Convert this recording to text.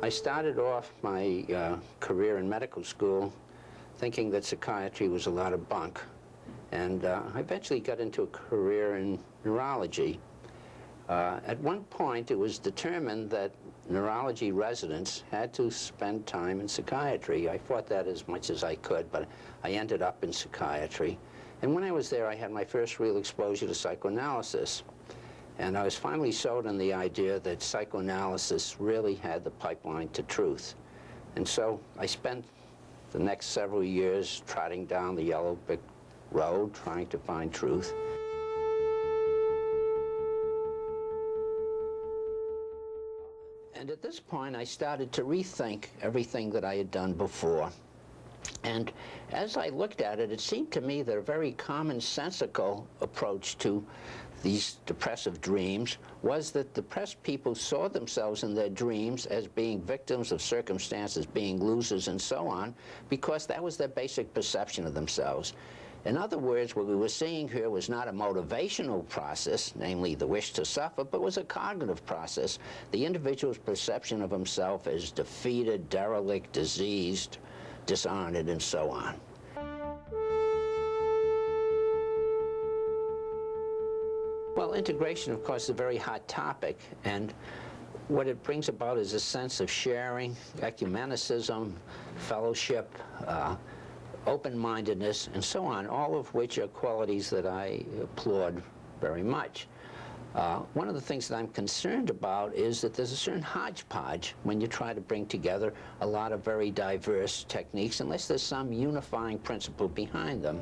I started off my career in medical school thinking that psychiatry was a lot of bunk. And I eventually got into a career in neurology. At one point, it was determined that neurology residents had to spend time in psychiatry. I fought that as much as I could, but I ended up in psychiatry. And when I was there, I had my first real exposure to psychoanalysis. And I was finally sold on the idea that psychoanalysis really had the pipeline to truth. And so I spent the next several years trotting down the yellow brick road trying to find truth. And at this point, I started to rethink everything that I had done before. And as I looked at it, it seemed to me that a very commonsensical approach to these depressive dreams was that depressed people saw themselves in their dreams as being victims of circumstances, being losers, and so on, because that was their basic perception of themselves. In other words, what we were seeing here was not a motivational process, namely the wish to suffer, but was a cognitive process. The individual's perception of himself as defeated, derelict, diseased, dishonored, and so on. Well, integration, of course, is a very hot topic, and what it brings about is a sense of sharing, ecumenicism, fellowship, open-mindedness, and so on, all of which are qualities that I applaud very much. One of the things that I'm concerned about is that there's a certain hodgepodge when you try to bring together a lot of very diverse techniques, unless there's some unifying principle behind them.